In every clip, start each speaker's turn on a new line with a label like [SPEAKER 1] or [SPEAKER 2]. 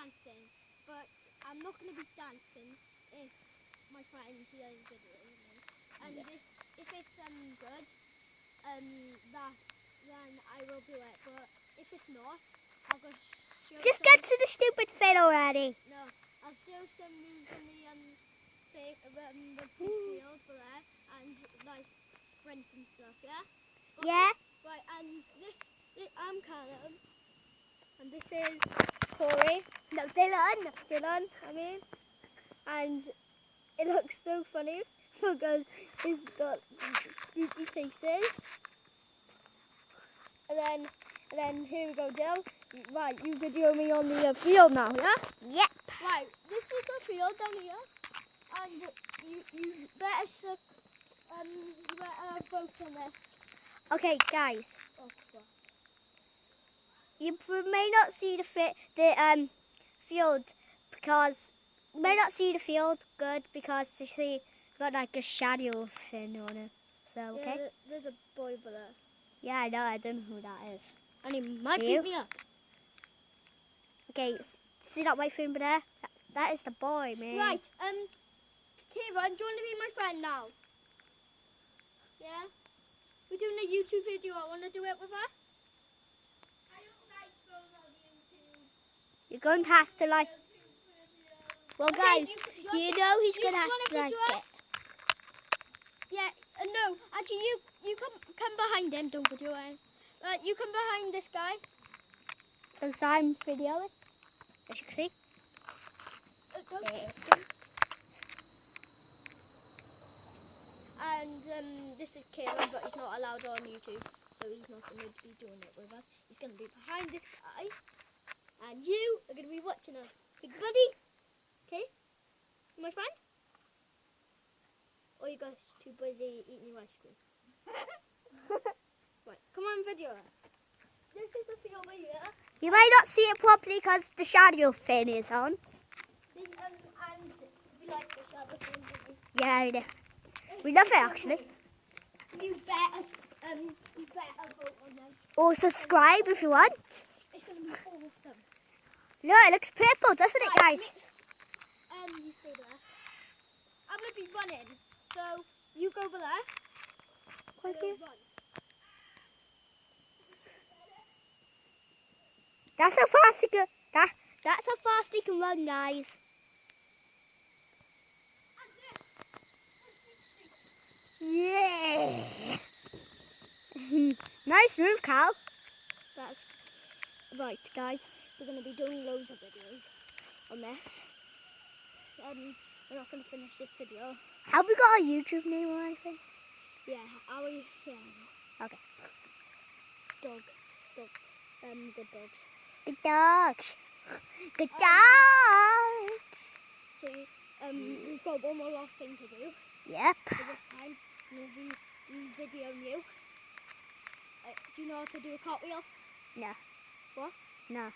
[SPEAKER 1] dancing, but I'm not going to be dancing if my friend here is videoing me. And if it's good, then I will do it. But if it's not, I'll go show.
[SPEAKER 2] Just get to the stupid thing already.
[SPEAKER 1] No, I'll show some moves on the field for there and like sprint and stuff. Yeah. Okay?
[SPEAKER 2] Yeah.
[SPEAKER 1] Right, and I'm Callum, and this is
[SPEAKER 2] Corey. No, Dylan.
[SPEAKER 1] and it looks so funny because he's got spooky faces. And then here we go, Dill. Right, you video me on the field now, yeah?
[SPEAKER 2] Yep.
[SPEAKER 1] Right, this is the field down here, and you better vote on this.
[SPEAKER 2] Okay, guys.
[SPEAKER 1] Oh, what?
[SPEAKER 2] You may not see the field because you may not see the field good because you see got like a shadow thing on it. So okay.
[SPEAKER 1] Yeah, there's a boy over there.
[SPEAKER 2] Yeah, I know. I don't know who that is.
[SPEAKER 1] And he might
[SPEAKER 2] You?
[SPEAKER 1] beat me up.
[SPEAKER 2] Okay, see that white thing over there? That is the boy, man.
[SPEAKER 1] Right, Kieran, do you want to be my friend now? Yeah? We're doing a YouTube video. I want to do it with us. I don't like going on YouTube.
[SPEAKER 2] You're going to have to like. Well,
[SPEAKER 1] Okay,
[SPEAKER 2] guys,
[SPEAKER 1] you
[SPEAKER 2] know he's
[SPEAKER 1] you
[SPEAKER 2] going to have
[SPEAKER 1] wanna
[SPEAKER 2] to like
[SPEAKER 1] video
[SPEAKER 2] it.
[SPEAKER 1] us? Yeah, no, actually you come behind him, don't video him. Right, you come behind this guy.
[SPEAKER 2] Because I'm videoing. As you can see.
[SPEAKER 1] Go.
[SPEAKER 2] Yeah.
[SPEAKER 1] And this is Kieran, but he's not allowed on YouTube, so he's not going to be doing it with us. He's going to be behind this guy, and you are going to be watching us. Big buddy, okay? My friend? Or you guys too busy eating your ice cream? Right, come on, video us. This is the field over here.
[SPEAKER 2] You may not see it properly because the shadow thing is on.
[SPEAKER 1] This, and we like the shadow thing, don't we?
[SPEAKER 2] Yeah, I know. We love it actually.
[SPEAKER 1] You better vote on this.
[SPEAKER 2] Or subscribe if you want.
[SPEAKER 1] It's going to be awesome.
[SPEAKER 2] No, it looks purple, doesn't it, guys?
[SPEAKER 1] You stay there. I'm going to be running, so you go over there.
[SPEAKER 2] Thank
[SPEAKER 1] We'll
[SPEAKER 2] you.
[SPEAKER 1] run.
[SPEAKER 2] That's how fast he can. That's how fast he can run, guys. Yeah. Nice move, Cal.
[SPEAKER 1] That's right, guys. We're going to be doing loads of videos on this. We're not going to finish this video.
[SPEAKER 2] Have we got a YouTube name or anything?
[SPEAKER 1] Yeah, are we? Yeah.
[SPEAKER 2] Okay.
[SPEAKER 1] Dog. Good dogs.
[SPEAKER 2] Good dogs. Good dogs.
[SPEAKER 1] So, we've got one more last thing to do.
[SPEAKER 2] Yep.
[SPEAKER 1] For this time, we'll be videoing you. Do you know how to do a cartwheel?
[SPEAKER 2] No.
[SPEAKER 1] What?
[SPEAKER 2] No.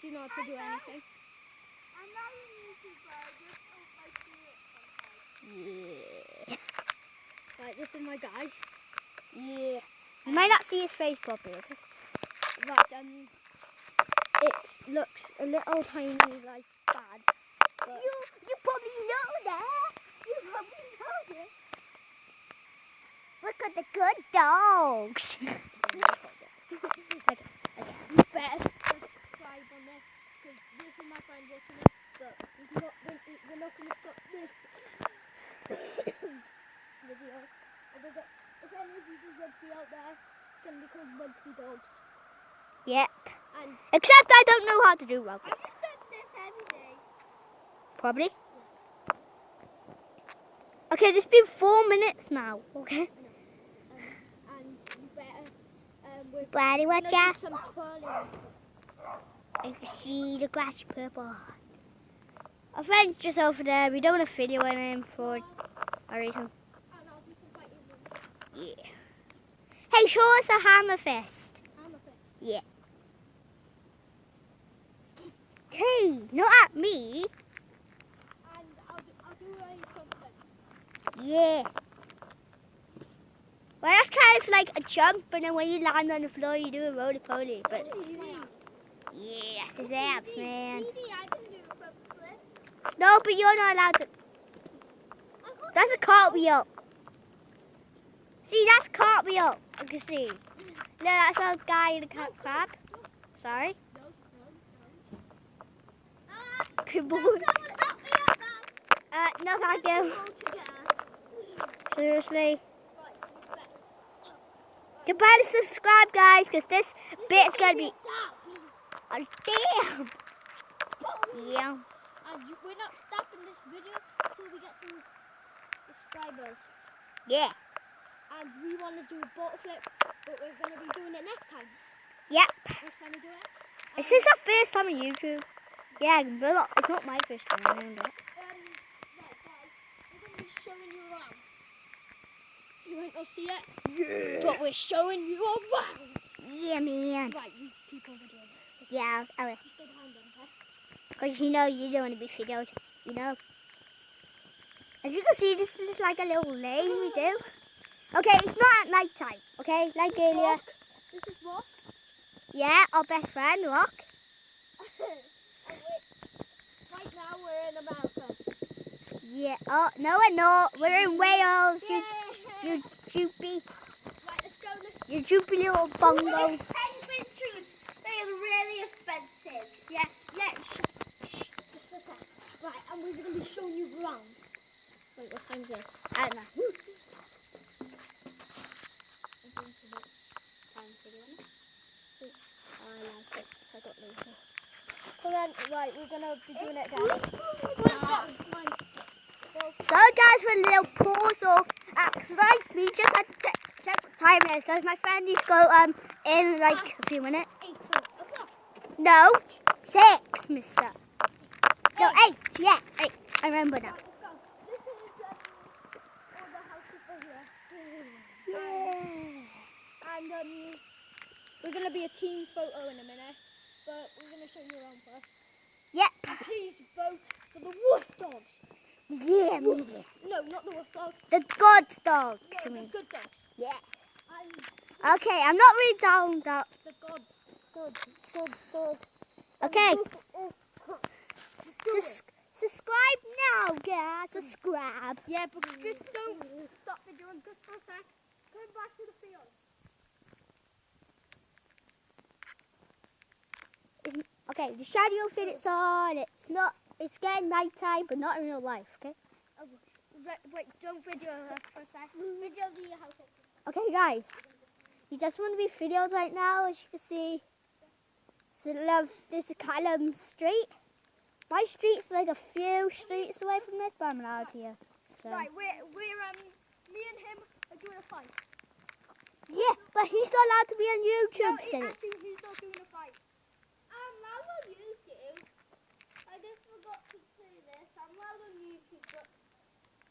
[SPEAKER 1] Do you know how to do anything?
[SPEAKER 3] I'm not a YouTuber, I just don't like doing it sometimes.
[SPEAKER 2] Yeah.
[SPEAKER 1] Right, this is my guy.
[SPEAKER 2] Yeah. You might not see his face properly, okay?
[SPEAKER 1] Right, it looks a little tiny, like, bad. But
[SPEAKER 2] You probably know that. You probably know this. Look at the good dogs.
[SPEAKER 1] okay. You better subscribe on this, because this is my friend watching this, but we're not going to stop this video. If any of you do rugby out there, it's going to be called Rugby Dogs.
[SPEAKER 2] Yep.
[SPEAKER 1] And
[SPEAKER 2] Except I don't know how to do rugby.
[SPEAKER 3] I just done this every day.
[SPEAKER 2] Probably. Okay, it's been 4 minutes now. Okay.
[SPEAKER 1] and you better
[SPEAKER 2] Buddy, watch
[SPEAKER 1] do
[SPEAKER 2] out.
[SPEAKER 1] some twirling and stuff.
[SPEAKER 2] I can see the grass purple. Our friend's just over there. We don't want to video on him for a reason.
[SPEAKER 1] And I'll do some fighting with
[SPEAKER 2] Yeah. Hey, show us a hammer fist.
[SPEAKER 1] Amethyst.
[SPEAKER 2] Yeah. Hey, not at me.
[SPEAKER 1] And I'll do a something.
[SPEAKER 2] Yeah. Well, that's kind of like a jump, and then when you land on the floor, you do a roly-poly. But Yes, his abs, man.
[SPEAKER 3] Speedy, I can do a front flip.
[SPEAKER 2] No, but you're not allowed to. That's a cartwheel. See, that's a cartwheel. I can see. No, that's a guy in a crab. Sorry. People.
[SPEAKER 3] Someone help me out now.
[SPEAKER 2] No, thank you.
[SPEAKER 3] All together.
[SPEAKER 2] Seriously. You better subscribe, guys, because this bit's gonna be. Oh, damn. Yeah.
[SPEAKER 1] And we're not stopping this video until we get some subscribers.
[SPEAKER 2] Yeah.
[SPEAKER 1] And we want to do a bottle flip, but we're going to be doing it next time.
[SPEAKER 2] Yep.
[SPEAKER 1] Next time we do it.
[SPEAKER 2] Is this our first time on YouTube? Yeah, but it's not my first time. I know that.
[SPEAKER 1] Right, guys, we're going to be showing you around. You won't go see it, but we're showing you around.
[SPEAKER 2] Yeah, man.
[SPEAKER 1] Right, you keep over doing it.
[SPEAKER 2] Yeah, I will.
[SPEAKER 1] You stay behind them, okay?
[SPEAKER 2] Because you know you don't want to be videoed. You know. As you can see, this is like a little lane we do. Okay, it's not at night time. Okay, like earlier.
[SPEAKER 1] This is Rock.
[SPEAKER 2] Yeah, our best friend, Rock.
[SPEAKER 1] Right now we're in America.
[SPEAKER 2] Yeah. Oh, no, we're not. We're in Wales.
[SPEAKER 1] Yeah.
[SPEAKER 2] You droopy.
[SPEAKER 1] Right, let's go.
[SPEAKER 2] You droopy little bongo.
[SPEAKER 3] Penguin shoes. They are really expensive.
[SPEAKER 1] Yeah. Shh. Just a sec. Right, and we're going to be showing you around. Wait, what time's it?
[SPEAKER 2] I don't know.
[SPEAKER 1] I got later. So then, right, we're going to be doing it again.
[SPEAKER 2] So guys, for a little pause or accident, we just had to check what time it is because my friend needs to go in like a few minutes.
[SPEAKER 1] 8 o'clock.
[SPEAKER 2] No, 6, mister. No, 8, yeah, 8. I remember now.
[SPEAKER 1] Right, let's go. This is all the houses over here.
[SPEAKER 2] Yeah.
[SPEAKER 1] And we're going to be a team photo in a minute, but we're going to show you around first.
[SPEAKER 2] Yep.
[SPEAKER 1] Please vote for the wolf dogs.
[SPEAKER 2] Yeah, me.
[SPEAKER 1] No, not the wolf dogs.
[SPEAKER 2] The God dog.
[SPEAKER 1] No,
[SPEAKER 2] I
[SPEAKER 1] the
[SPEAKER 2] mean.
[SPEAKER 1] good dogs.
[SPEAKER 2] Yeah.
[SPEAKER 1] And
[SPEAKER 2] Okay, I'm not really down that.
[SPEAKER 1] the good.
[SPEAKER 2] Okay.
[SPEAKER 1] Do it.
[SPEAKER 2] Subscribe now, guys. Subscribe.
[SPEAKER 1] Yeah, but just don't stop the doing just for a sec. Come back to the field.
[SPEAKER 2] Okay, the shadow fit it's on. It's not. It's getting nighttime, but not in real life. Okay.
[SPEAKER 1] Oh, wait, don't video us for a sec. Video the house.
[SPEAKER 2] Okay, guys. You just want to be videoed right now, as you can see. There's a Callum Street. My street's like a few streets away from this, but I'm allowed here. So.
[SPEAKER 1] Right, we're me and him are doing a fight.
[SPEAKER 2] Yeah, but he's not allowed to be on YouTube,
[SPEAKER 1] No,
[SPEAKER 2] silly.
[SPEAKER 1] actually, he's not doing a fight.
[SPEAKER 3] I'm not on YouTube. I just forgot to say this. I'm not on YouTube, but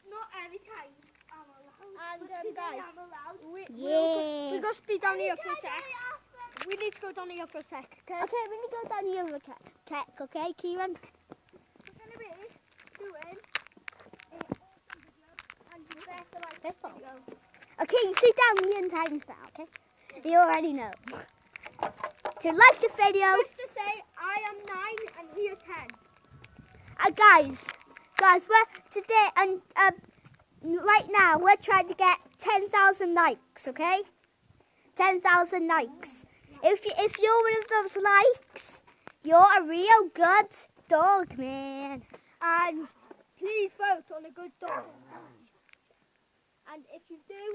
[SPEAKER 3] not every time I'm allowed.
[SPEAKER 1] And,
[SPEAKER 3] But today
[SPEAKER 1] guys,
[SPEAKER 3] I'm allowed.
[SPEAKER 2] Yeah.
[SPEAKER 1] We got to be down here for a
[SPEAKER 3] Okay,
[SPEAKER 1] sec.
[SPEAKER 3] after-
[SPEAKER 1] We need to go down here for a sec, okay?
[SPEAKER 2] Okay, we need to go down here with Keck, okay, Kieran?
[SPEAKER 1] We're going to be doing a awesome video. And you better like this video.
[SPEAKER 2] Okay, you sit down here in time now, okay? You already know. To like the video,
[SPEAKER 1] Just to say, I am 9 and he is 10.
[SPEAKER 2] guys, we're today and right now we're trying to get 10,000 likes, okay? 10,000 likes. If you're one of those likes, you're a real good dog, man.
[SPEAKER 1] And please vote on the good dogs. And if you do,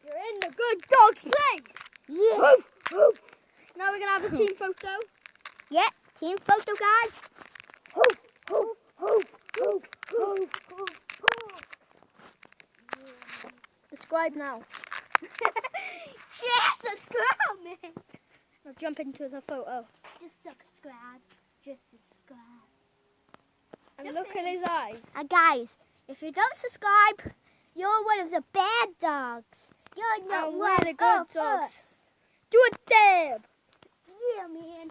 [SPEAKER 1] you're in the good dogs place.
[SPEAKER 2] Yeah.
[SPEAKER 1] Now we're going to have a team photo.
[SPEAKER 2] Yeah, team photo, guys.
[SPEAKER 1] Subscribe now.
[SPEAKER 2] Yes, subscribe, man.
[SPEAKER 1] Now jump into the photo.
[SPEAKER 2] Just subscribe. Just subscribe.
[SPEAKER 1] And look at his eyes.
[SPEAKER 2] And guys, if you don't subscribe, you're one of the bad dogs. You're not
[SPEAKER 1] And
[SPEAKER 2] one
[SPEAKER 1] we're the good
[SPEAKER 2] of
[SPEAKER 1] dogs.
[SPEAKER 2] us.
[SPEAKER 1] Do a dab.
[SPEAKER 2] Yeah, man.